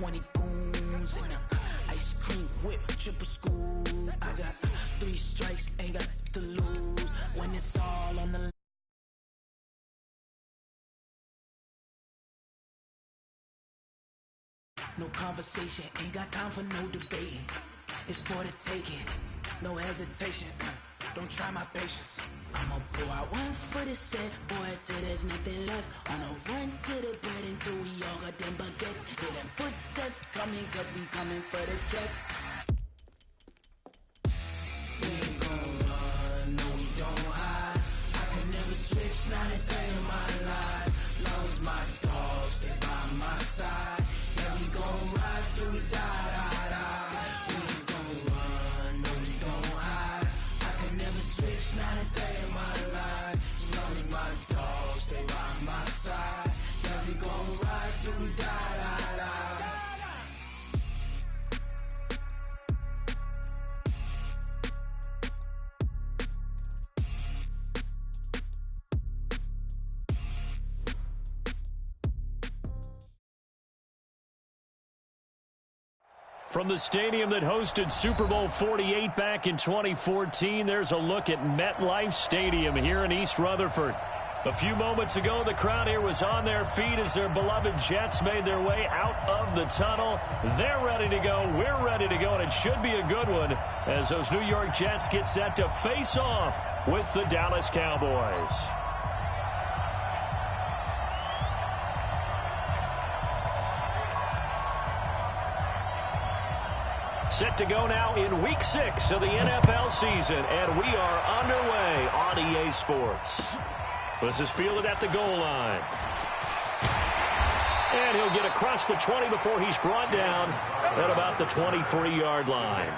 20 goons in the ice cream whip, triple school. I got 3 strikes, ain't got to lose when it's all on the line. No conversation, ain't got time for no debating. It's for the taking, no hesitation. Don't try my patience. I'ma pull out one for the set, boy, till there's nothing left. On a run to the bread until we all got them baguettes. Hear them footsteps coming, cause we coming for the check. We ain't gon' run, no we don't hide. I could never switch, not a day in my life. Long as my dogs, they by my side. Yeah, we gon' ride till we die, die, die. We ain't gon' run, no we don't hide. I could never switch, not a day in my life. As long as my dogs, they by my side. Yeah, we gon' ride till we die, die, die. From the stadium that hosted Super Bowl 48 back in 2014, there's a look at MetLife Stadium here in East Rutherford. A few moments ago, the crowd here was on their feet as their beloved Jets made their way out of the tunnel. They're ready to go. We're ready to go, and it should be a good one as those New York Jets get set to face off with the Dallas Cowboys. Set to go now in Week 6 of the NFL season, and we are underway on EA Sports. This is fielded at the goal line. And he'll get across the 20 before he's brought down at about the 23-yard line.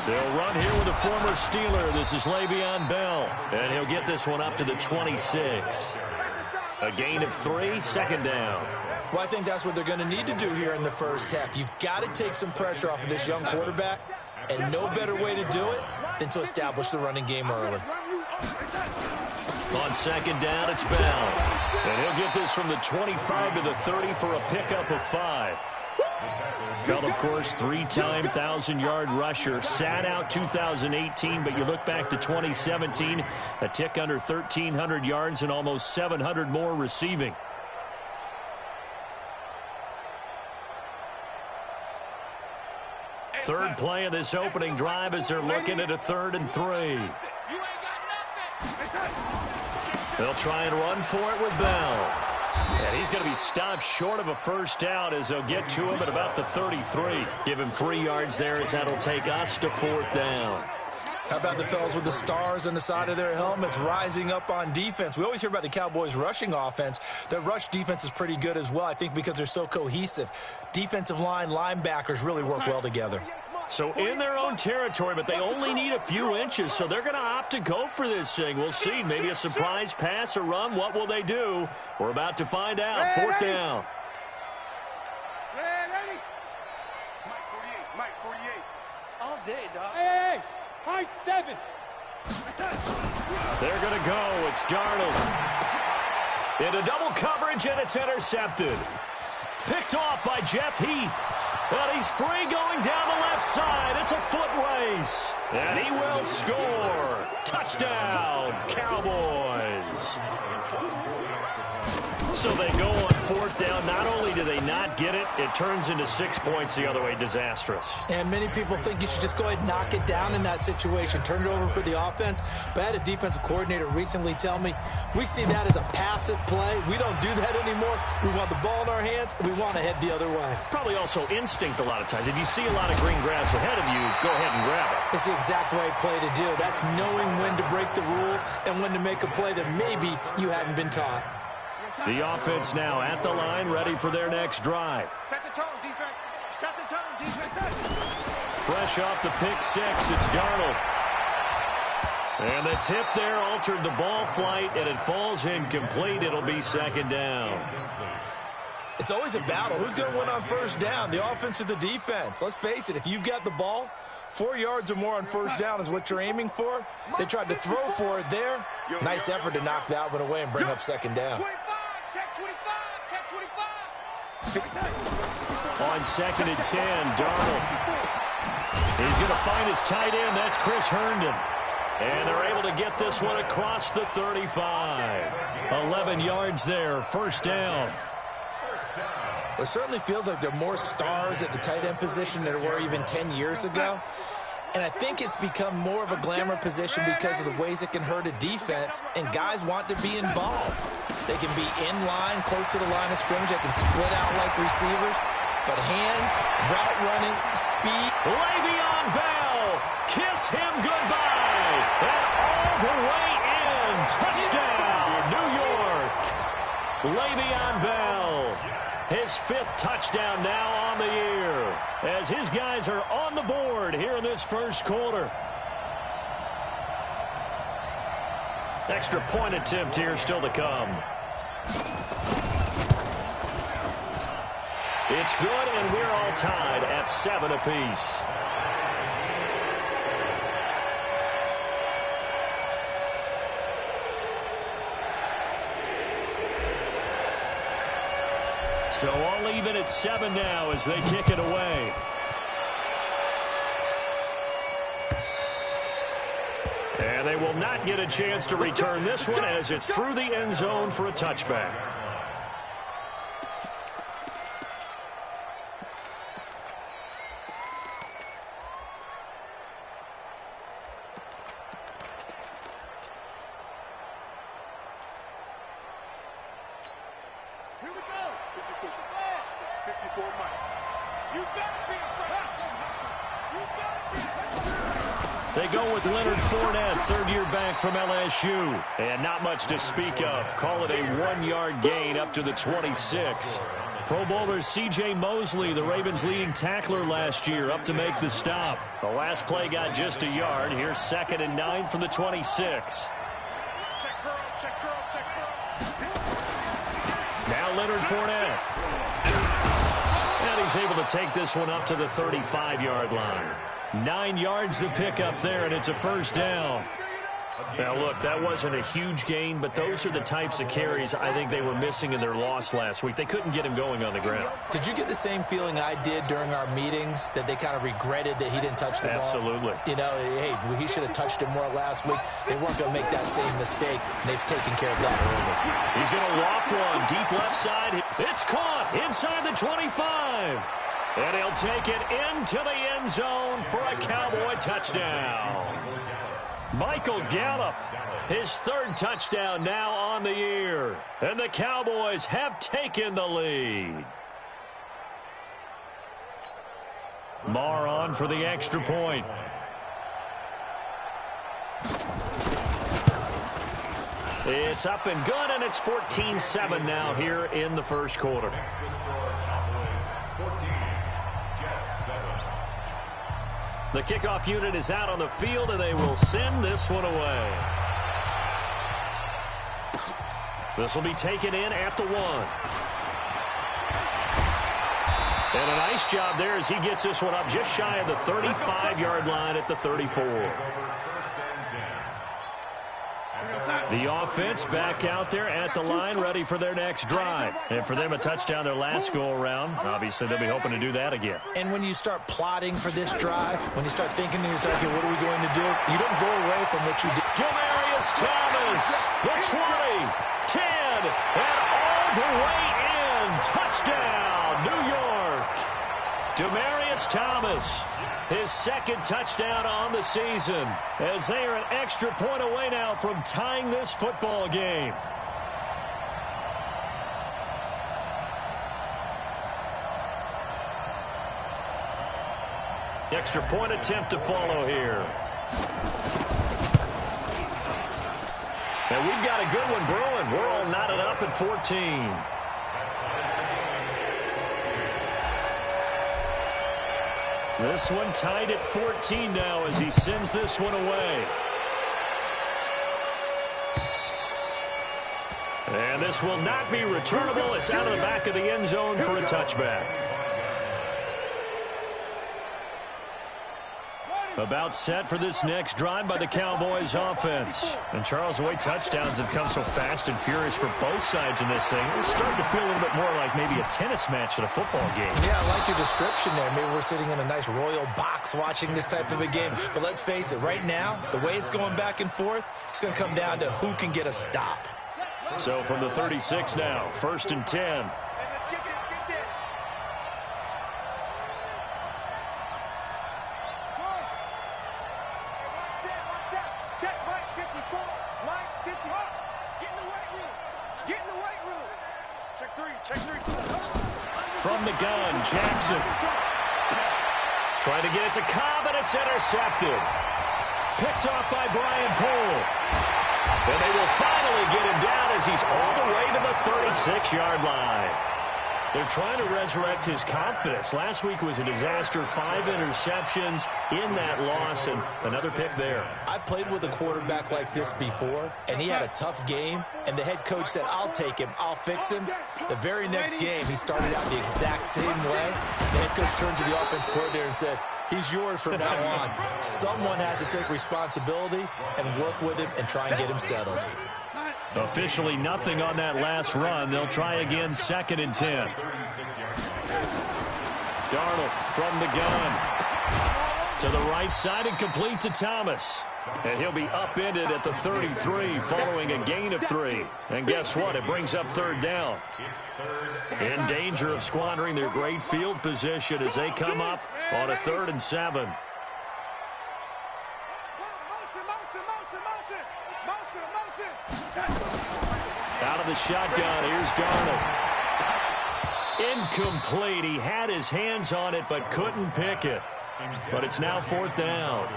They'll run here with a former Steeler. This is Le'Veon Bell. And he'll get this one up to the 26. A gain of 3, second down. Well, I think that's what they're going to need to do here in the first half. You've got to take some pressure off of this young quarterback, and no better way to do it than to establish the running game early. On second down, it's Bell. And he'll get this from the 25 to the 30 for a pickup of 5. Bell, of course, 3-time 1,000-yard rusher. Sat out 2018, but you look back to 2017, a tick under 1,300 yards and almost 700 more receiving. Third play of this opening drive as they're looking at a 3rd and 3. They'll try and run for it with Bell. And he's going to be stopped short of a first down as they'll get to him at about the 33. Give him 3 yards there as that'll take us to 4th down. How about the fellas with the stars on the side of their helmets rising up on defense? We always hear about the Cowboys' rushing offense. Their rush defense is pretty good as well, I think, because they're so cohesive. Defensive line, linebackers really work well together. So in their own territory, but they only need a few inches, so they're going to opt to go for this thing. We'll see. Maybe a surprise pass or run. What will they do? We're about to find out. 4th down. Ready? Mike 48. All day, dog. Hey. High 7. They're going to go. It's Darnold. Into double coverage, and it's intercepted. Picked off by Jeff Heath. And he's free going down the left side. It's a foot race. And he will score. Touchdown, Cowboys. So they go on 4th down. Not only do they not get it, it turns into 6 points the other way. Disastrous. And many people think you should just go ahead and knock it down in that situation. Turn it over for the offense. But I had a defensive coordinator recently tell me, we see that as a passive play. We don't do that anymore. We want the ball in our hands, and we want to head the other way. Probably also instinct a lot of times. If you see a lot of green grass ahead of you, go ahead and grab it. It's the exact right play to do. That's knowing when to break the rules and when to make a play that maybe you hadn't been taught. The offense now at the line, ready for their next drive. Set the tone, defense. Set the tone, defense. Fresh off the pick 6, it's Darnold. And the tip there altered the ball flight, and it falls incomplete. It'll be 2nd down. It's always a battle. Who's going to win on first down, the offense or the defense? Let's face it, if you've got the ball, 4 yards or more on first down is what you're aiming for. They tried to throw for it there. Nice effort to knock that one away and bring up second down. 25, check 25, check 25. On second and 10, Darnold. He's going to find his tight end. That's Chris Herndon. And they're able to get this one across the 35. 11 yards there, first down. It certainly feels like there are more stars at the tight end position than there were even 10 years ago. And I think it's become more of a glamour position because of the ways it can hurt a defense, and guys want to be involved. They can be in line, close to the line of scrimmage. They can split out like receivers. But hands, route running, speed. Le'Veon Bell, kiss him goodbye. And all the way in, touchdown, New York. Le'Veon Bell, his 5th touchdown now on the year, as his guys are on the board here in this first quarter. Extra point attempt here still to come. It's good, and we're all tied at 7 apiece. So all even at 7 now as they kick it away. And they will not get a chance to return this one as it's through the end zone for a touchback. Here we go. 54 Mike. You gotta be afraid. You gotta be afraid. They go with Leonard Fournette, third-year back from LSU. And not much to speak of. Call it a 1-yard gain up to the 26. Pro Bowler C.J. Mosley, the Ravens' leading tackler last year, up to make the stop. The last play got just a yard. Here's 2nd and 9 from the 26. Check curls, check curls, check curls. Now Leonard Fournette. And he's able to take this one up to the 35-yard line. 9 yards to pick up there, and it's a first down. Now, look, that wasn't a huge gain, but those are the types of carries I think they were missing in their loss last week. They couldn't get him going on the ground. Did you get the same feeling I did during our meetings, that they kind of regretted that he didn't touch the ball? Absolutely. You know, hey, he should have touched it more last week. They weren't going to make that same mistake, and they've taken care of that early. He's going to loft one deep left side. It's caught inside the 25. And he'll take it into the end zone for a Cowboy touchdown. Michael Gallup, his 3rd touchdown now on the year. And the Cowboys have taken the lead. Marr on for the extra point. It's up and good, and it's 14-7 now here in the first quarter. The kickoff unit is out on the field, and they will send this one away. This will be taken in at the 1. And a nice job there as he gets this one up just shy of the 35-yard line at the 34. The offense back out there at the line, ready for their next drive. And for them, a touchdown their last go-around. Obviously, they'll be hoping to do that again. And when you start plotting for this drive, when you start thinking to yourself, okay, what are we going to do? You don't go away from what you did. Demaryius Thomas, the 20, 10, and all the way in. Touchdown, New York. Demaryius Thomas, his 2nd touchdown on the season, as they are an extra point away now from tying this football game. Extra point attempt to follow here. And we've got a good one brewing. We're all knotted up at 14. This one tied at 14 now as he sends this one away. And this will not be returnable. It's out of the back of the end zone for a touchback. About set for this next drive by the Cowboys offense. And Charles, the way touchdowns have come so fast and furious for both sides in this thing, it's starting to feel a little bit more like maybe a tennis match at a football game. Yeah, I like your description there. Maybe we're sitting in a nice royal box watching this type of a game. But let's face it, right now, the way it's going back and forth, it's going to come down to who can get a stop. So from the 36 now, 1st and 10. From the gun, Jackson. Trying to get it to Cobb, and it's intercepted. Picked off by Brian Poole. And they will finally get him down as he's all the way to the 36-yard line. They're trying to resurrect his confidence. Last week was a disaster. 5 interceptions in that loss, and another pick there. I played with a quarterback like this before, and he had a tough game, and the head coach said, I'll take him, I'll fix him. The very next game, he started out the exact same way. The head coach turned to the offense coordinator and said, he's yours from now on. Someone has to take responsibility and work with him and try and get him settled. Officially nothing on that last run. They'll try again, 2nd and 10. Darnold from the gun. To the right side and complete to Thomas. And he'll be upended at the 33 following a gain of 3. And guess what? It brings up 3rd down. In danger of squandering their great field position as they come up on a 3rd and 7. Out of the shotgun, here's Darnold. Incomplete. He had his hands on it but couldn't pick it. But it's now 4th down.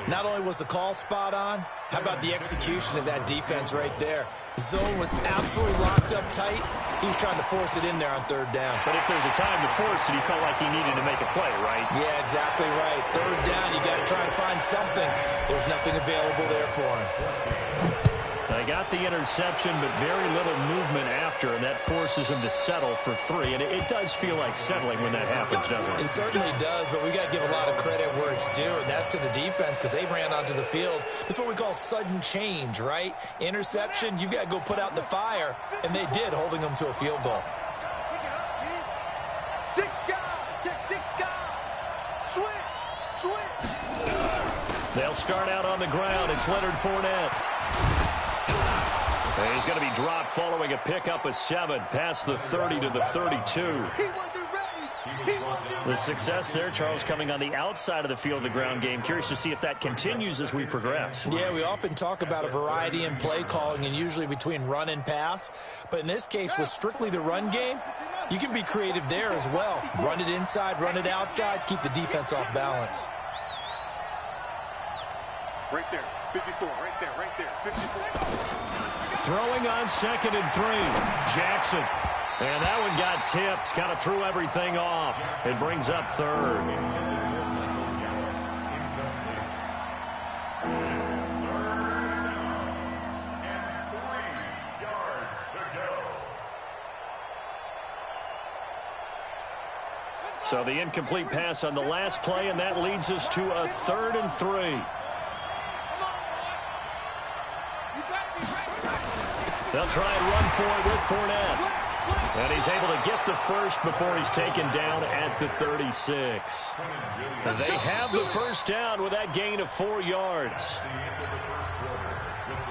Not only was the call spot on, how about the execution of that defense right there? The zone was absolutely locked up tight. He was trying to force it in there on 3rd down. But if there's a time to force it, he felt like he needed to make a play, right? Yeah, exactly right. 3rd down, you got to try and find something. There's nothing available there for him. They got the interception, but very little movement after, and that forces him to settle for 3. And it does feel like settling when that happens, doesn't it? It certainly does, but we got to give a lot of credit where it's due, and that's to the defense because they ran onto the field. This is what we call sudden change, right? Interception, you've got to go put out the fire, and they did, holding them to a field goal. They'll start out on the ground. It's Leonard Fournette. He's going to be dropped following a pickup of 7 past the 30 to the 32. The success there, Charles, coming on the outside of the field, the ground game. Curious to see if that continues as we progress. Yeah, we often talk about a variety in play calling and usually between run and pass. But in this case, with strictly the run game, you can be creative there as well. Run it inside, run it outside, keep the defense off balance. Right there, 54, right there, 54. Throwing on 2nd and 3. Jackson. And that one got tipped. Kind of threw everything off. It brings up 3rd. So the incomplete pass on the last play, and that leads us to a 3rd and 3. They'll try and run for it with Fournette. And he's able to get the first before he's taken down at the 36. They have the first down with that gain of 4 yards.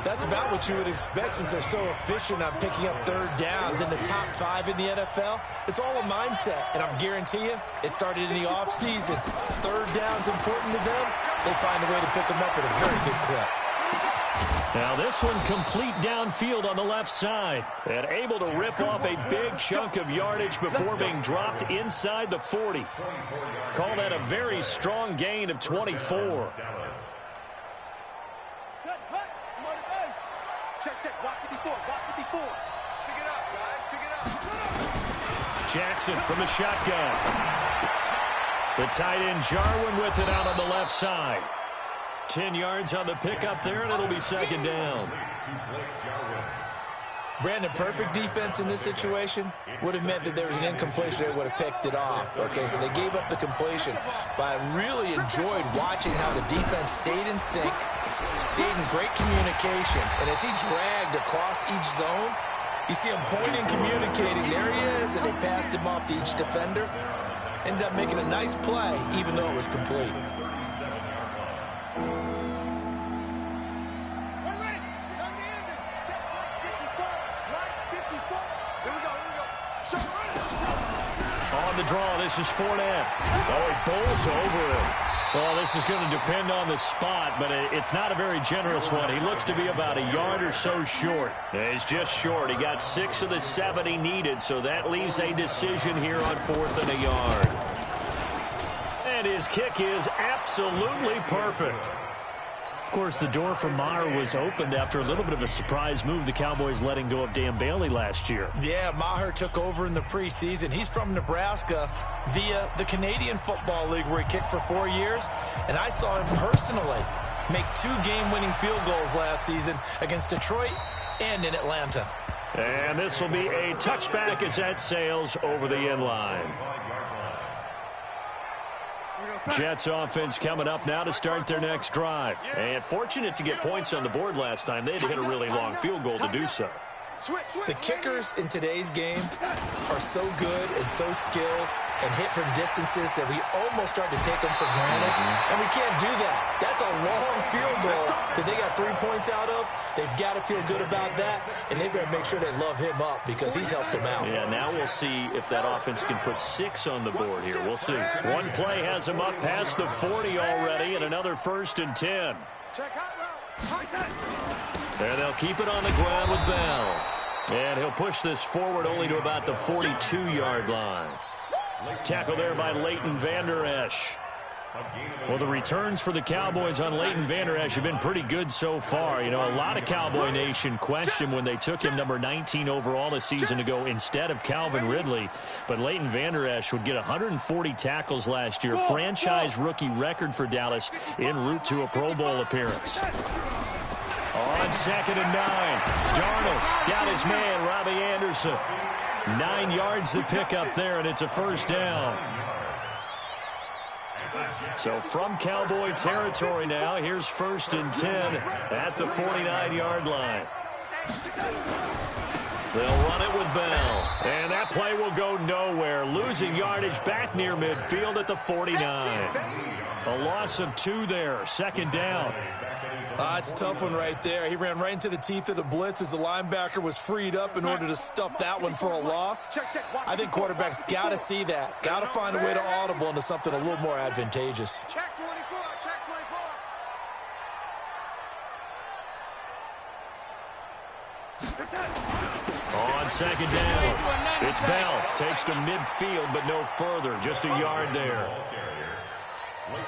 That's about what you would expect since they're so efficient on picking up 3rd downs in the top 5 in the NFL. It's all a mindset, and I guarantee you it started in the offseason. 3rd down's important to them. They find a way to pick them up at a very good clip. Now this one complete downfield on the left side and able to rip off a big chunk of yardage before being dropped inside the 40. Call that a very strong gain of 24. Jackson from the shotgun. The tight end Jarwin with it out on the left side. 10 yards on the pickup there, and it'll be 2nd down. Brandon, perfect defense in this situation would have meant that there was an incompletion. They would have picked it off. Okay, so they gave up the completion. But I really enjoyed watching how the defense stayed in sync, stayed in great communication. And as he dragged across each zone, you see him pointing, communicating. There he is, and they passed him off to each defender. Ended up making a nice play, even though it was complete. On the draw, this is Fournette. Oh, he bowls over it. Well, this is going to depend on the spot, but it's not a very generous one. He looks to be about a yard or so short. He's just short. He got 6 of the 7 he needed, so that leaves a decision here on 4th and a yard. And his kick is absolutely perfect. Of course, the door for Maher was opened after a little bit of a surprise move, the Cowboys letting go of Dan Bailey last year. Yeah, Maher took over in the preseason. He's from Nebraska via the Canadian Football League, where he kicked for 4 years. And I saw him personally make 2 game-winning field goals last season against Detroit and in Atlanta. And this will be a touchback as that sails over the end line. Jets offense coming up now to start their next drive. And fortunate to get points on the board last time. They had to hit a really long field goal to do so. The kickers in today's game are so good and so skilled and hit from distances that we almost start to take them for granted. And we can't do that. That's a long field goal that they got 3 points out of. They've got to feel good about that, and they've got to make sure they love him up because he's helped them out. Yeah, now we'll see if that offense can put 6 on the board here. We'll see. One play has them up past the 40 already, and another 1st and 10. And they'll keep it on the ground with Bell. And he'll push this forward only to about the 42-yard line. Tackle there by Leighton Vander Esch. Well, the returns for the Cowboys on Leighton Vander Esch have been pretty good so far. You know, a lot of Cowboy Nation questioned when they took him number 19 overall a season ago instead of Calvin Ridley. But Leighton Vander Esch would get 140 tackles last year, franchise rookie record for Dallas en route to a Pro Bowl appearance. On 2nd and 9, Darnold got his man, Robbie Anderson. 9 yards to pick up there, and it's a 1st down. So from Cowboy territory now, here's 1st and 10 at the 49-yard line. They'll run it with Bell. And that play will go nowhere. Losing yardage back near midfield at the 49. A loss of 2 there. 2nd down. It's a tough one right there. He ran right into the teeth of the blitz as the linebacker was freed up in order to stuff that one for a loss. I think quarterbacks got to see that. Got to find a way to audible into something a little more advantageous. Check 24, check 24. On 2nd down, it's Bell. Takes to midfield, but no further. Just a yard there.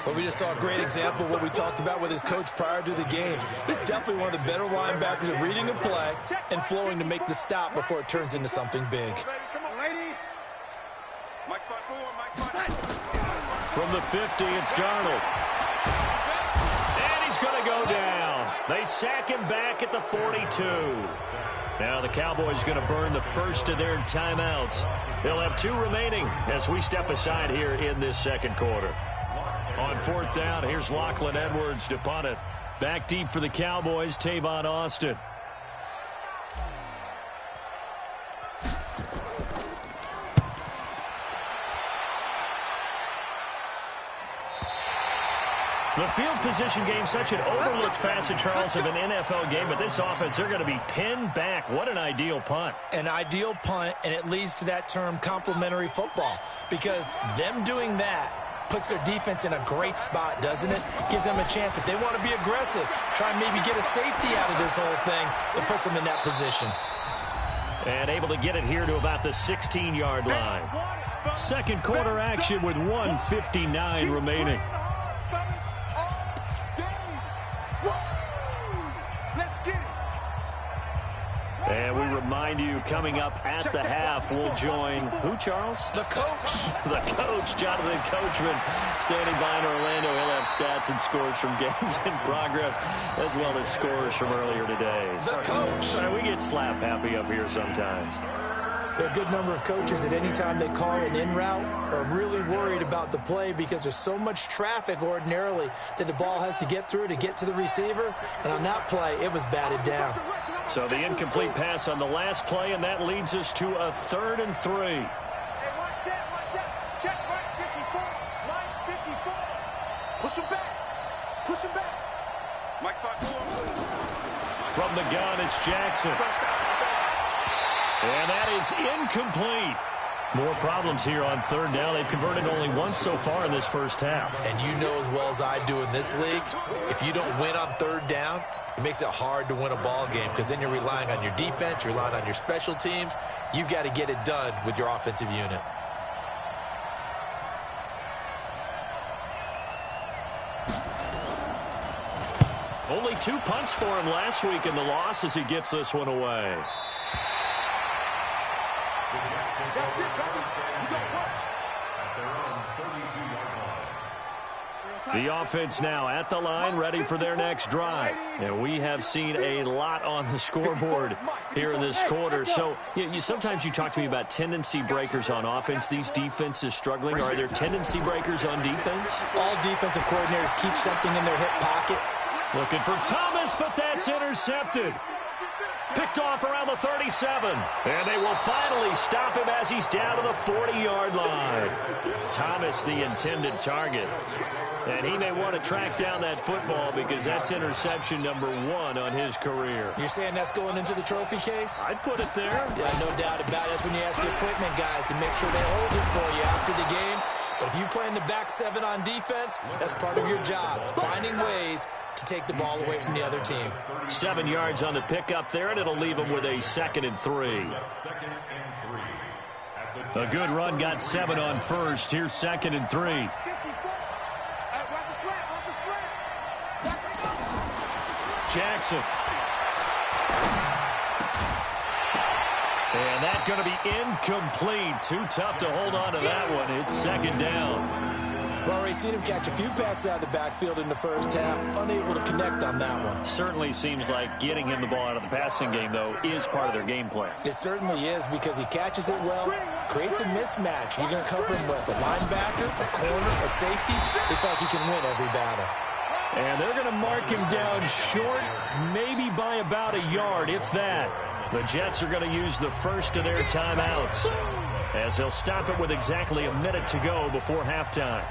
But we just saw a great example of what we talked about with his coach prior to the game. He's definitely one of the better linebackers at reading a play and flowing to make the stop before it turns into something big. From the 50, it's Darnold. And he's going to go down. They sack him back at the 42. Now the Cowboys going to burn the 1st of their timeouts. They'll have 2 remaining as we step aside here in this 2nd quarter. On 4th down, here's Lachlan Edwards to punt it. Back deep for the Cowboys, Tavon Austin. The field position game, such an overlooked facet, Charles, of an NFL game, but this offense, they're going to be pinned back. What an ideal punt. An ideal punt, and it leads to that term complementary football, because them doing that puts their defense in a great spot, doesn't it? Gives them a chance. If they want to be aggressive, try and maybe get a safety out of this whole thing, it puts them in that position. And able to get it here to about the 16-yard line. 2nd quarter action with 1:59 remaining. And we remind you, coming up at the half, we'll join who, Charles? The coach. The coach, Jonathan Coachman, standing by in Orlando. He'll have stats and scores from games in progress, as well as scores from earlier today. The coach. Sorry, we get slap happy up here sometimes. There are a good number of coaches that any time they call an in route are really worried about the play because there's so much traffic ordinarily that the ball has to get through to get to the receiver. And on that play, it was batted down. So the incomplete pass on the last play, and that leads us to a 3rd and 3. Hey, one set. Check right 54. Line 54. Push him back. Push him back. Mike 5-4. From the gun, it's Jackson. And that is incomplete. More problems here on 3rd down. They've converted only once so far in this first half. And you know as well as I do in this league, if you don't win on 3rd down, it makes it hard to win a ball game because then you're relying on your defense, you're relying on your special teams. You've got to get it done with your offensive unit. Only 2 punts for him last week in the loss as he gets this one away. The offense now at the line, ready for their next drive. And we have seen a lot on the scoreboard here in this quarter. So sometimes you talk to me about tendency breakers on offense. These defenses struggling. Are there tendency breakers on defense? All defensive coordinators keep something in their hip pocket. Looking for Thomas, but that's intercepted. Picked off around the 37. And they will finally stop him as he's down to the 40-yard line. Thomas, the intended target. And he may want to track down that football because that's interception number 1 on his career. You're saying that's going into the trophy case? I'd put it there. Yeah, no doubt about it. That's when you ask the equipment guys to make sure they hold it for you after the game. But if you play in the back 7 on defense, that's part of your job, finding ways to take the ball away from the other team. 7 yards on the pickup there, and it'll leave them with a 2nd and 3. A good run got 7 on first. Here's 2nd and 3. Jackson. And that's going to be incomplete. Too tough to hold on to that one. It's 2nd down. Well, already seen him catch a few passes out of the backfield in the first half. Unable to connect on that one. Certainly seems like getting him the ball out of the passing game, though, is part of their game plan. It certainly is because he catches it well, creates a mismatch. You're going to cover him with a linebacker, a corner, a safety. They feel like he can win every battle. And they're going to mark him down short, maybe by about a yard, if that. The Jets are going to use the first of their timeouts, as they'll stop it with exactly a minute to go before halftime.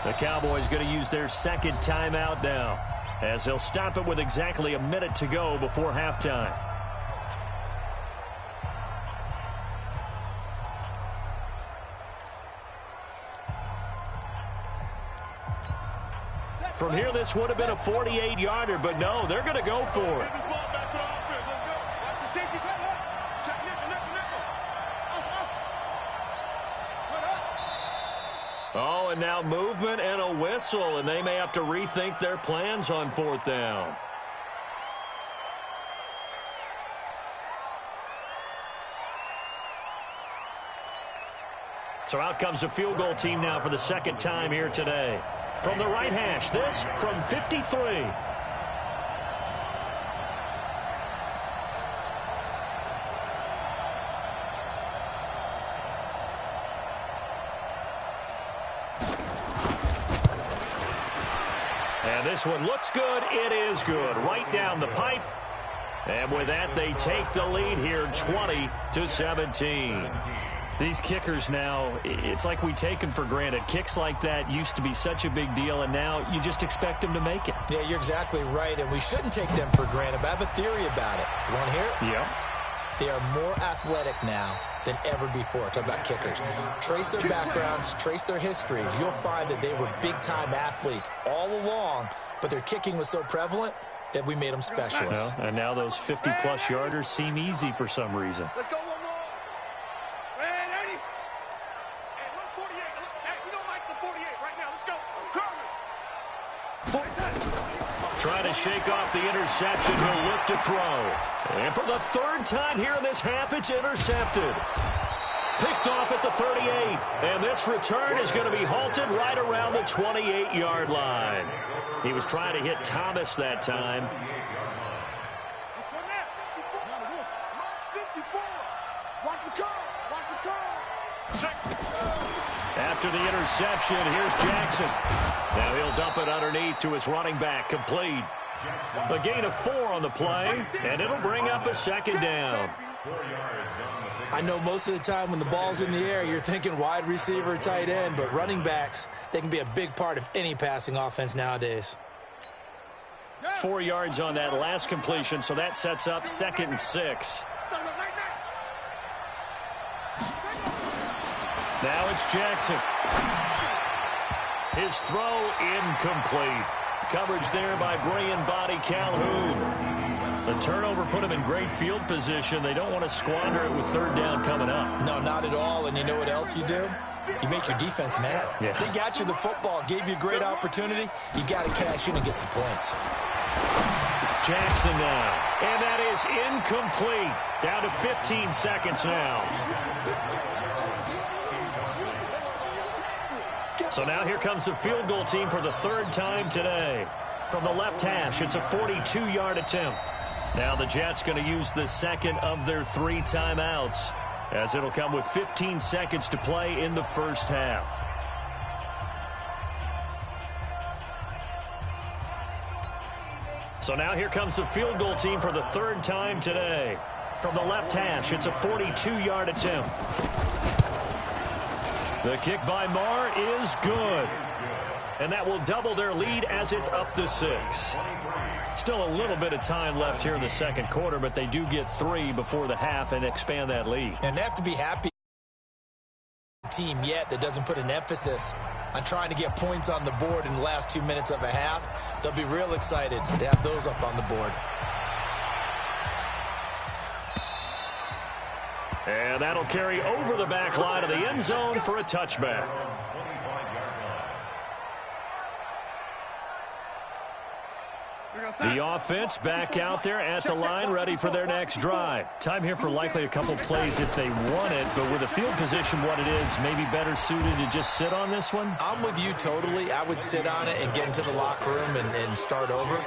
The Cowboys going to use their 2nd timeout now, as they'll stop it with exactly a minute to go before halftime. From here, this would have been a 48-yarder, but no, they're going to go for it. Oh, and now movement and a whistle, and they may have to rethink their plans on 4th down. So out comes a field goal team now for the 2nd time here today. From the right hash, this from 53. And this one looks good. It is good. Right down the pipe. And with that, they take the lead here 20-17. These kickers now, it's like we take them for granted. Kicks like that used to be such a big deal, and now you just expect them to make it. Yeah, you're exactly right, and we shouldn't take them for granted, but I have a theory about it. You want to hear it? Yeah. They are more athletic now than ever before. Talk about kickers. Trace their backgrounds, trace their histories. You'll find that they were big-time athletes all along, but their kicking was so prevalent that we made them specialists. Well, and now those 50-plus yarders seem easy for some reason. Let's go one more. Man, 80. Hey, look, 48. Hey, we don't like the 48 right now. Let's go. Trying to shake off the interception. He'll look to throw. And for the 3rd time here in this half, it's intercepted. Picked off at the 38. And this return is going to be halted right around the 28-yard line. He was trying to hit Thomas that time. Let's go now. 54. Watch the curl. Watch the curl. After the interception, here's Jackson. Now he'll dump it underneath to his running back, complete. A gain of 4 on the play, and it'll bring up a second down. I know most of the time when the ball's in the air, you're thinking wide receiver, tight end, but running backs, they can be a big part of any passing offense nowadays. 4 yards on that last completion, so that sets up 2nd and 6. Now it's Jackson. His throw incomplete. Coverage there by Brian Body Calhoun. The turnover put him in great field position. They don't want to squander it with 3rd down coming up. No, not at all. And you know what else you do? You make your defense mad. Yeah. They got you the football, gave you a great opportunity. You got to cash in and get some points. Jackson now. And that is incomplete. Down to 15 seconds now. So now here comes the field goal team for the 3rd time today. From the left hash, it's a 42-yard attempt. Now the Jets going to use the 2nd of their 3 timeouts, as it'll come with 15 seconds to play in the first half. So now here comes the field goal team for the 3rd time today. From the left hash, it's a 42-yard attempt. The kick by Marr is good. And that will double their lead as it's up to 6. Still a little bit of time left here in the 2nd quarter, but they do get 3 before the half and expand that lead. And they have to be happy team yet that doesn't put an emphasis on trying to get points on the board in the last 2 minutes of a half. They'll be real excited to have those up on the board. And that'll carry over the back line of the end zone for a touchback. The offense back out there at the line, ready for their next drive. Time here for likely a couple plays if they want it, but with the field position what it is, maybe better suited to just sit on this one? I'm with you totally. I would sit on it and get into the locker room and start over.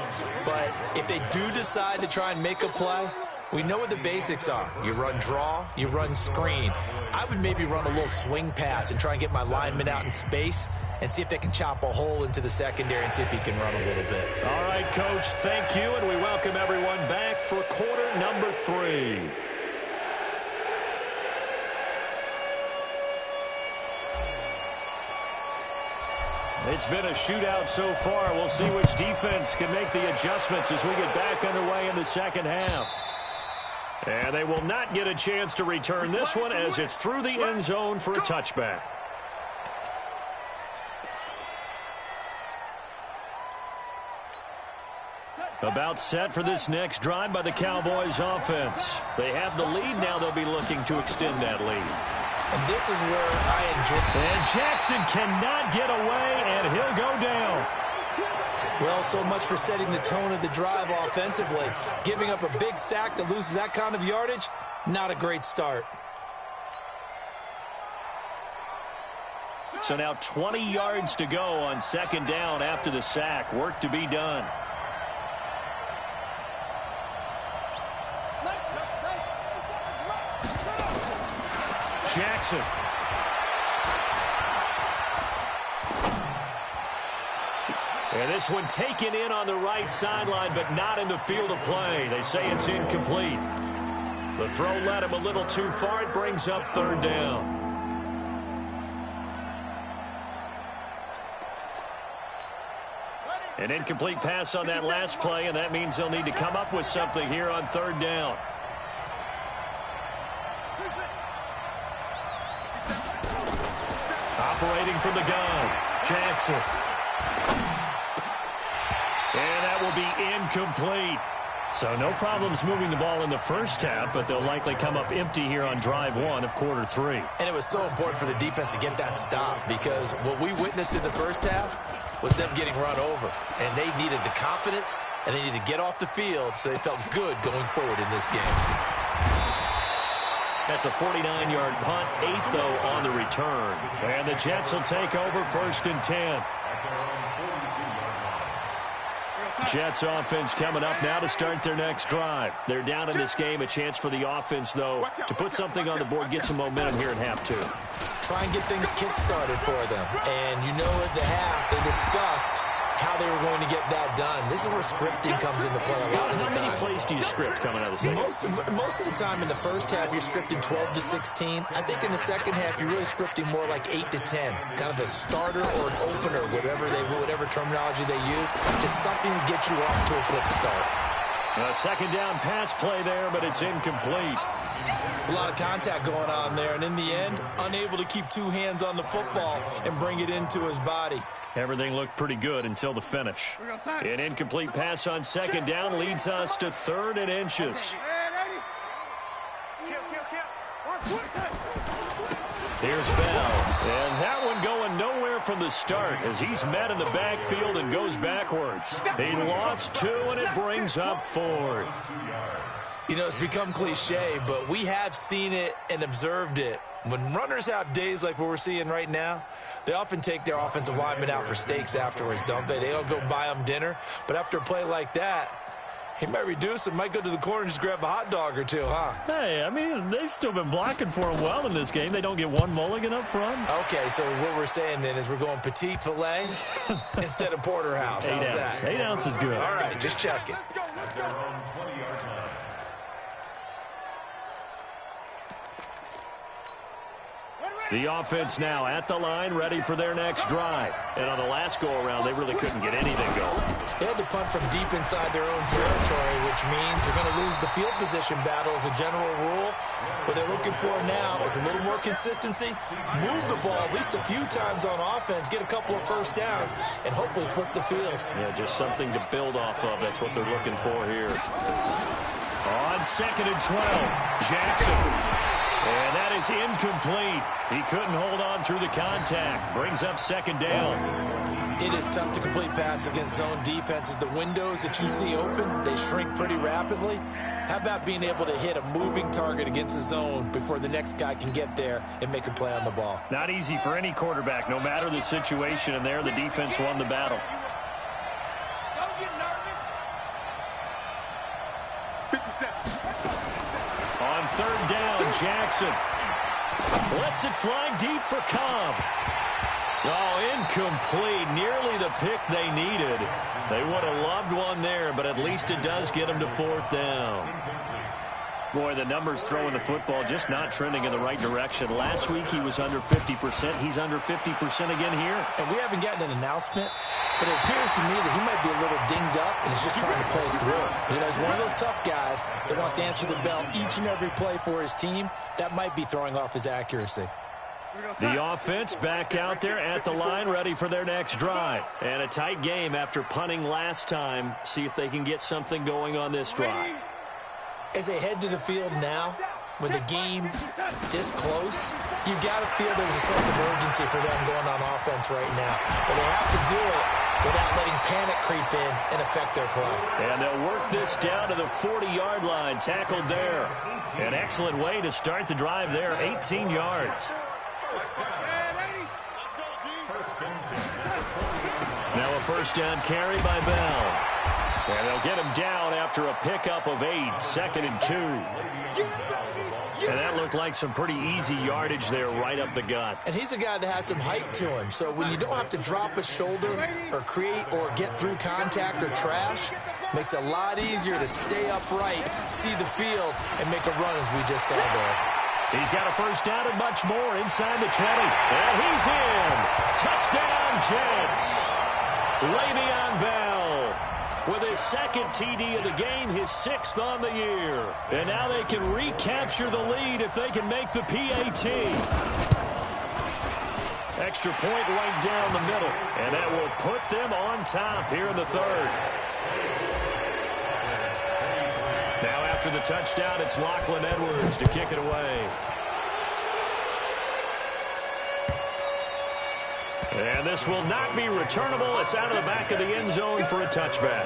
But if they do decide to try and make a play, we know what the basics are. You run draw, you run screen. I would maybe run a little swing pass and try and get my lineman out in space and see if they can chop a hole into the secondary and see if he can run a little bit. All right, Coach, thank you, and we welcome everyone back for quarter number 3. It's been a shootout so far. We'll see which defense can make the adjustments as we get back underway in the 2nd half. And they will not get a chance to return this one as it's through the end zone for a touchback. About set for this next drive by the Cowboys offense. They have the lead now. They'll be looking to extend that lead. And this is where I enjoy. And Jackson cannot get away, and he'll go down. Well, so much for setting the tone of the drive offensively. Giving up a big sack that loses that kind of yardage, not a great start. So now 20 yards to go on 2nd down after the sack. Work to be done. Jackson. And this one taken in on the right sideline, but not in the field of play. They say it's incomplete. The throw led him a little too far. It brings up 3rd down. An incomplete pass on that last play, and that means they'll need to come up with something here on 3rd down. Operating from the gun, Jackson. And that will be incomplete. So no problems moving the ball in the first half, but they'll likely come up empty here on drive 1 of quarter 3. And it was so important for the defense to get that stop because what we witnessed in the first half was them getting run over. And they needed the confidence, and they needed to get off the field so they felt good going forward in this game. That's a 49-yard punt, 8, though, on the return. And the Jets will take over 1st and 10. Jets offense coming up now to start their next drive. They're down in this game. A chance for the offense, though, to put something on the board, get some momentum here in half 2. Try and get things kick-started for them. And you know at the half, they discussed how they were going to get that done. This is where scripting comes into play a lot of the time. How many plays do you script coming out of the second? Most of the time in the first half, you're scripting 12 to 16. I think in the second half, you're really scripting more like 8 to 10. Kind of a starter or an opener, whatever terminology they use. Just something to get you off to a quick start. A second down pass play there, but it's incomplete. It's a lot of contact going on there, and in the end, unable to keep 2 hands on the football and bring it into his body. Everything looked pretty good until the finish. An incomplete pass on second down leads us to 3rd and inches. Here's Bell, and that one going nowhere from the start as he's met in the backfield and goes backwards. He lost 2, and it brings up 4th. You know, it's become cliche, but we have seen it and observed it. When runners have days like what we're seeing right now, they often take their offensive linemen out for steaks afterwards, don't they? They'll go buy them dinner. But after a play like that, he might reduce it, might go to the corner and just grab a hot dog or 2, huh? Hey, I mean, they've still been blocking for him well in this game. They don't get 1 mulligan up front. Okay, so what we're saying then is we're going petite filet instead of porterhouse. How's that? 8 ounce is good. All right, just checking. The offense now at the line, ready for their next drive. And on the last go-around, they really couldn't get anything going. They had to punt from deep inside their own territory, which means they're going to lose the field position battle as a general rule. What they're looking for now is a little more consistency, move the ball at least a few times on offense, get a couple of first downs, and hopefully flip the field. Yeah, just something to build off of. That's what they're looking for here. On 2nd and 12, Jackson. And that is incomplete. He couldn't hold on through the contact. Brings up 2nd down. It is tough to complete passes against zone defenses. The windows that you see open, they shrink pretty rapidly. How about being able to hit a moving target against a zone before the next guy can get there and make a play on the ball? Not easy for any quarterback, no matter the situation. And there, the defense won the battle. Don't get nervous. 57. On 3rd down, Jackson lets it fly deep for Cobb. Oh, incomplete. Nearly the pick they needed. They would have loved one there, but at least it does get them to 4th down. Boy, the numbers throwing the football just not trending in the right direction. Last week he was under 50%. He's under 50% again here. And we haven't gotten an announcement, but it appears to me that he might be a little dinged up and is just trying to play through. You know, he's one of those tough guys that wants to answer the bell each and every play for his team. That might be throwing off his accuracy. The offense back out there at the line, ready for their next drive. And a tight game after punting last time. See if they can get something going on this drive. As they head to the field now, with the game this close, you've got to feel there's a sense of urgency for them going on offense right now. But they have to do it without letting panic creep in and affect their play. And they'll work this down to the 40-yard line, tackled there. An excellent way to start the drive there, 18 yards. Now a 1st down carry by Bell. And they'll get him down after a pickup of 8, 2nd and 2. And that looked like some pretty easy yardage there right up the gut. And he's a guy that has some height to him. So when you don't have to drop a shoulder or create or get through contact or trash, makes it a lot easier to stay upright, see the field, and make a run as we just saw there. He's got a 1st down and much more inside the 20. And he's in. Touchdown, Jets. Le'Veon Bell with his 2nd TD of the game, his 6th on the year. And now they can recapture the lead if they can make the PAT. Extra point right down the middle. And that will put them on top here in the 3rd. Now after the touchdown, it's Lachlan Edwards to kick it away. And this will not be returnable. It's out of the back of the end zone for a touchback.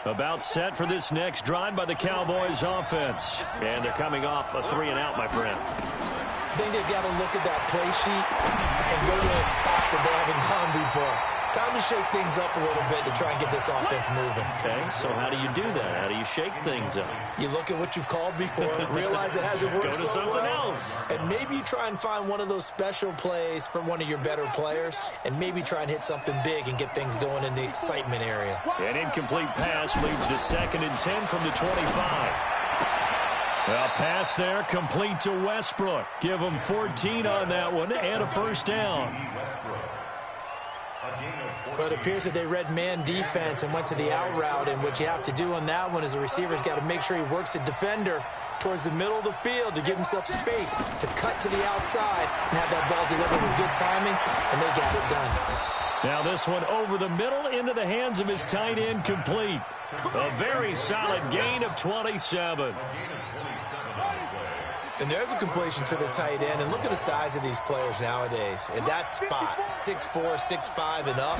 About set for this next drive by the Cowboys offense. And they're coming off a 3-and-out, my friend. I think they've got to look at that play sheet and go to a spot that they haven't gone before. Time to shake things up a little bit to try and get this offense moving. Okay, so how do you do that? How do you shake things up? You look at what you've called before, realize it hasn't worked Go to so something well, else. and maybe you try and find one of those special plays from one of your better players, and maybe try and hit something big and get things going in the excitement area. An incomplete pass leads to 2nd and 10 from the 25. A pass there, complete to Westbrook. Give him 14 on that one and a first down. But it appears that they read man defense and went to the out route, and what you have to do on that one is the receiver's got to make sure he works the defender towards the middle of the field to give himself space to cut to the outside and have that ball delivered with good timing, and they got it done. Now this one over the middle into the hands of his tight end, complete. A very solid gain of 27. And there's a completion to the tight end. And look at the size of these players nowadays. At that spot, 6'4", 6'5", and up.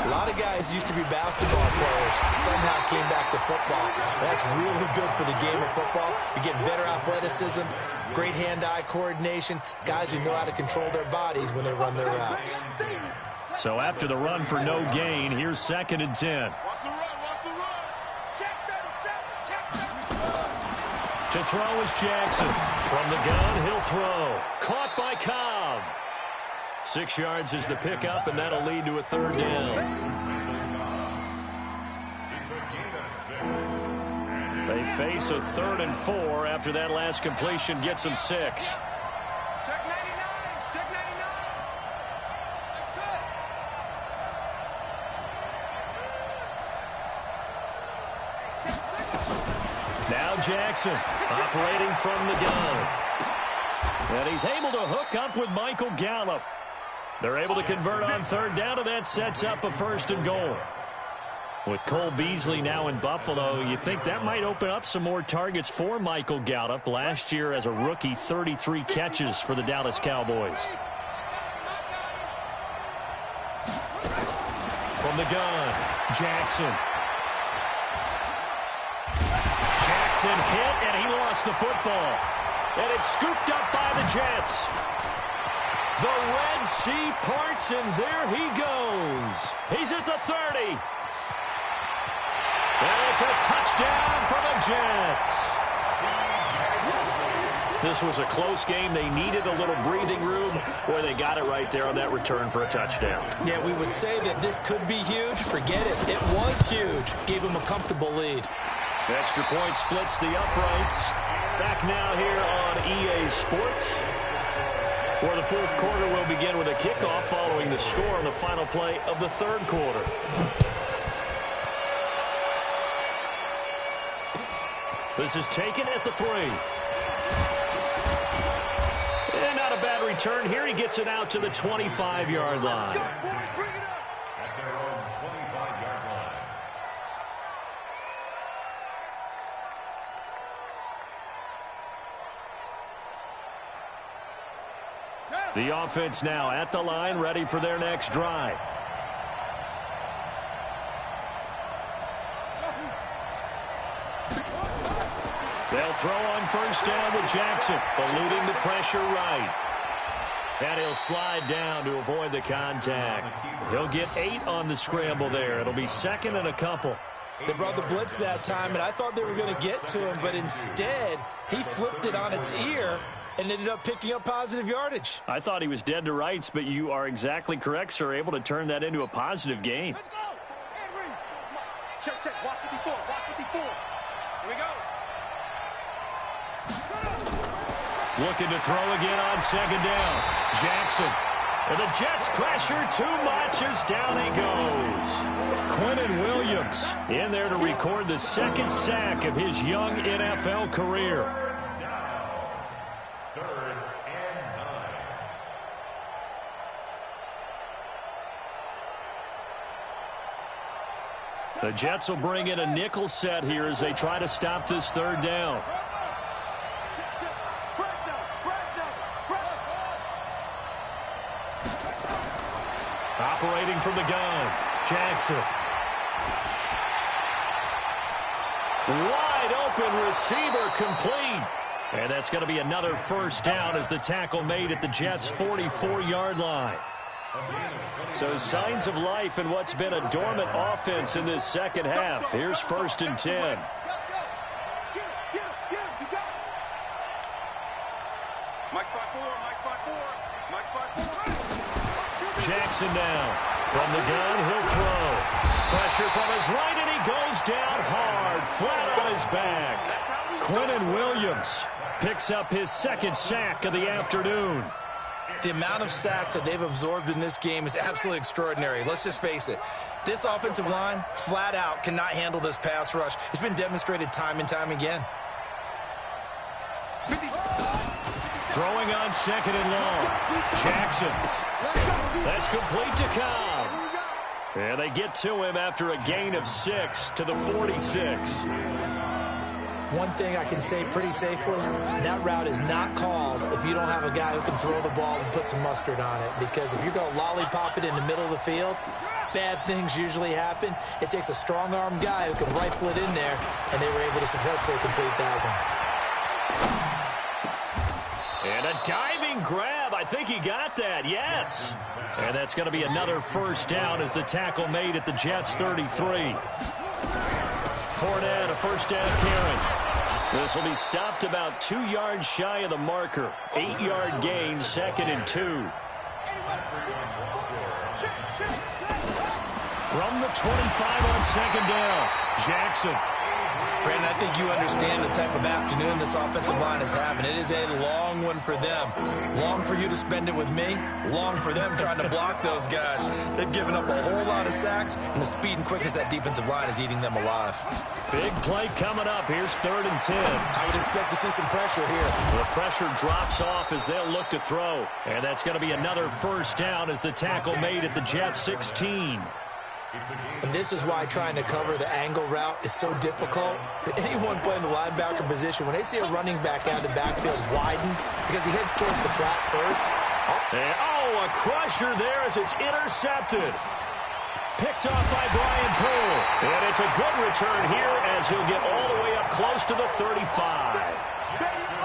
A lot of guys used to be basketball players, somehow came back to football. That's really good for the game of football. You're getting better athleticism, great hand-eye coordination, guys who know how to control their bodies when they run their routes. So after the run for no gain, here's 2nd and 10. To throw is Jackson. From the gun, he'll throw. Caught by Cobb. 6 yards is the pickup, and that'll lead to a 3rd down. They face a 3rd and 4 after that last completion gets them 6. Check 99. Check 99. Now Jackson operating from the gun. And he's able to hook up with Michael Gallup. They're able to convert on 3rd down, and that sets up a 1st and goal. With Cole Beasley now in Buffalo, you think that might open up some more targets for Michael Gallup. Last year as a rookie, 33 catches for the Dallas Cowboys. From the gun, Jackson. Jackson hit, and he lost the football. And it's scooped up by the Jets. The Red Sea parts, and there he goes. He's at the 30. And it's a touchdown for the Jets. This was a close game. They needed a little breathing room, where they got it right there on that return for a touchdown. Yeah, we would say that this could be huge. Forget it. It was huge. Gave him a comfortable lead. The extra point splits the uprights. Back now here on EA Sports, where the 4th quarter will begin with a kickoff following the score on the final play of the 3rd quarter. This is taken at the 3. And not a bad return here. He gets it out to the 25-yard line. The offense now at the line, ready for their next drive. They'll throw on 1st down with Jackson, eluding the pressure right. And he'll slide down to avoid the contact. He'll get 8 on the scramble there. It'll be 2nd and a couple. They brought the blitz that time, and I thought they were going to get to him, but instead, he flipped it on its ear and ended up picking up positive yardage. I thought he was dead to rights, but you are exactly correct, sir. Able to turn that into a positive gain. Let's go. Henry. Check, check. Watch 54. Watch 54. Here we go. Looking to throw again on 2nd down. Jackson. And the Jets pressure too much as down he goes. Quentin Williams in there to record the 2nd sack of his young NFL career. The Jets will bring in a nickel set here as they try to stop this 3rd down. Operating from the gun, Jackson. Wide open receiver complete. And that's going to be another first down as the tackle made at the Jets' 44-yard line. So signs of life in what's been a dormant offense in this second half. Here's 1st and 10. Jackson now. From the gun, he'll throw. Pressure from his right, and he goes down hard, flat on his back. Quinnen Williams picks up his 2nd sack of the afternoon. The amount of sacks that they've absorbed in this game is absolutely extraordinary. Let's just face it. This offensive line, flat out, cannot handle this pass rush. It's been demonstrated time and time again. Throwing on 2nd and long. Jackson. That's complete to Cobb. And they get to him after a gain of 6 to the 46. One thing I can say pretty safely, that route is not called if you don't have a guy who can throw the ball and put some mustard on it. Because if you're going to lollipop it in the middle of the field, bad things usually happen. It takes a strong-arm guy who can rifle it in there, and they were able to successfully complete that one. And a diving grab. I think he got that, yes. And that's going to be another first down as the tackle made at the Jets' 33. Fournette, a first down carry. This will be stopped about 2 yards shy of the marker. 8-yard gain, 2nd and 2. From the 25 on 2nd down, Jackson. Brandon, I think you understand the type of afternoon this offensive line is having. It is a long one for them. Long for you to spend it with me. Long for them trying to block those guys. They've given up a whole lot of sacks, and the speed and quickness of that defensive line is eating them alive. Big play coming up. Here's 3rd and 10. I would expect to see some pressure here. The pressure drops off as they'll look to throw. And that's going to be another first down as the tackle made at the Jets' 16. And this is why trying to cover the angle route is so difficult. Anyone playing the linebacker position, when they see a running back out of the backfield widen, because he heads towards the flat first. Oh, a crusher there as it's intercepted. Picked off by Brian Poole. And it's a good return here as he'll get all the way up close to the 35.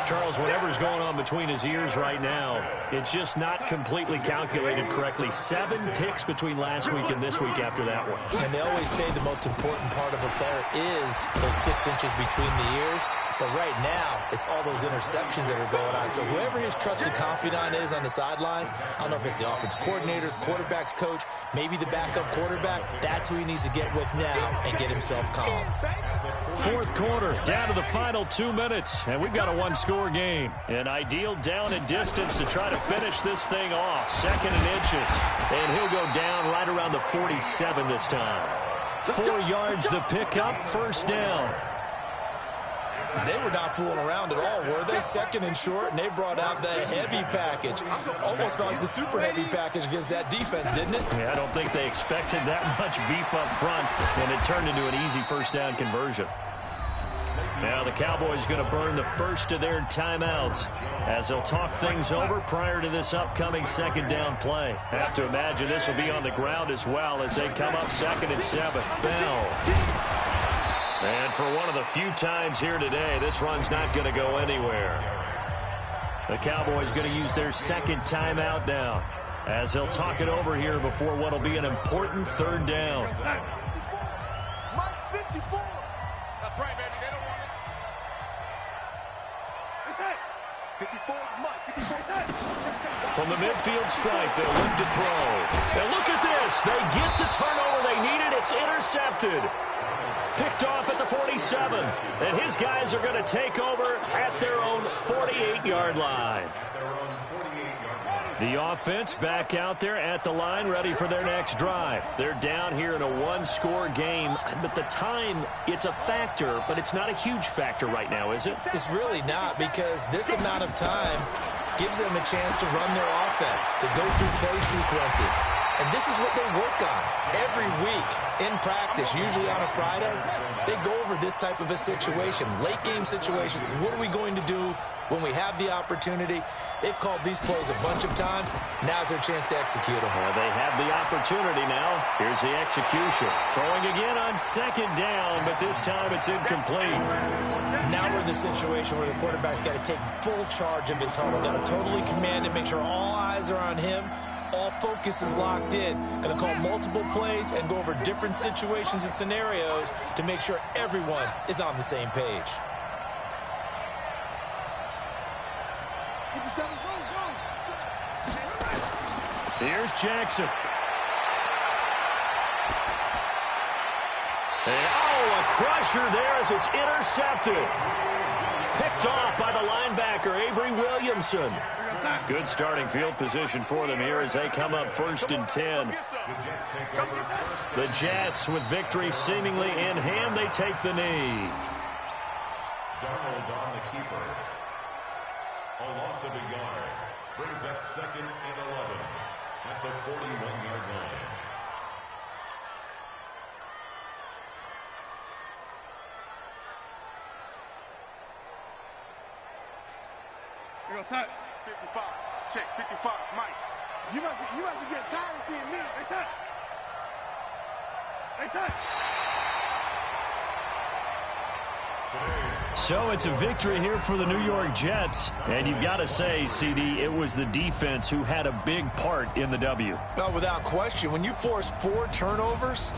Charles, whatever's going on between his ears right now, it's just not completely calculated correctly. 7 picks between last week and this week after that one. And they always say the most important part of a player is those 6 inches between the ears. But right now, it's all those interceptions that are going on. So whoever his trusted confidant is on the sidelines, I don't know if it's the offense coordinator, the quarterback's coach, maybe the backup quarterback, that's who he needs to get with now and get himself calm. 4th quarter, down to the final 2 minutes, and we've got a 1-score game. An ideal down and distance to try to finish this thing off. 2nd and inches, and he'll go down right around the 47 this time. 4 yards the pickup, first down. They were not fooling around at all, were they? 2nd and short, and they brought out the heavy package. Almost like the super heavy package against that defense, didn't it? Yeah, I don't think they expected that much beef up front, and it turned into an easy first down conversion. Now the Cowboys going to burn the first of their timeouts as they'll talk things over prior to this upcoming 2nd down play. Have to imagine this will be on the ground as well as they come up 2nd and 7. Bell. And for one of the few times here today, this run's not going to go anywhere. The Cowboys going to use their 2nd timeout now as they'll talk it over here before what will be an important 3rd down. Mike 54. That's right, baby. They don't want it. 54, Mike. 54 cents. From the midfield stripe, they'll look to throw. And look at this. They get the turnover they needed. It's intercepted. Picked off at the 47. And his guys are going to take over at their own 48-yard line. The offense back out there at the line, ready for their next drive. They're down here in a 1-score game. But the time, it's a factor, but it's not a huge factor right now, is it? It's really not, because this amount of time gives them a chance to run their offense, to go through play sequences. And this is what they work on every week in practice, usually on a Friday. They go over this type of a situation, late-game situation. What are we going to do when we have the opportunity? They've called these plays a bunch of times. Now's their chance to execute them. Well, they have the opportunity now. Here's the execution. Throwing again on second down, but this time it's incomplete. Now we're in the situation where the quarterback's got to take full charge of his huddle. Got to totally command it, make sure all eyes are on him. All focus is locked in. Going to call multiple plays and go over different situations and scenarios to make sure everyone is on the same page. Here's Jackson. And, a crusher there as it's intercepted. Picked off by the linebacker, Avery Williamson. Good starting field position for them here as they come up 1st and 10. The Jets, with victory seemingly in hand, they take the knee. Darnold on the keeper. A loss of a yard. Brings up 2nd and 11 at the 41-yard line. Here goes set. 55. Check 55. Mike. You must be getting tired of seeing me. Hey, set. Hey, set. So it's a victory here for the New York Jets. And you've got to say, CD, it was the defense who had a big part in the W. Oh, without question. When you force 4 turnovers,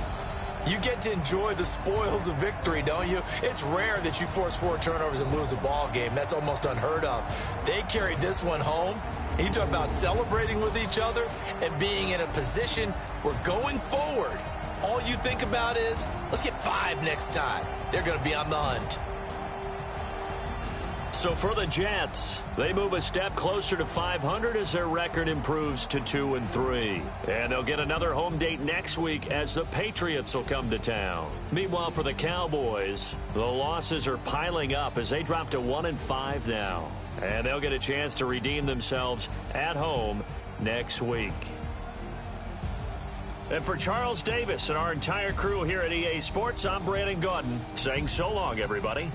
you get to enjoy the spoils of victory, don't you? It's rare that you force 4 turnovers and lose a ball game. That's almost unheard of. They carried this one home. You talk about celebrating with each other and being in a position where going forward, all you think about is, let's get 5 next time. They're going to be on the hunt. So for the Jets, they move a step closer to 500 as their record improves to 2-3. And they'll get another home date next week as the Patriots will come to town. Meanwhile, for the Cowboys, the losses are piling up as they drop to 1-5 now. And they'll get a chance to redeem themselves at home next week. And for Charles Davis and our entire crew here at EA Sports, I'm Brandon Gaudin saying so long, everybody.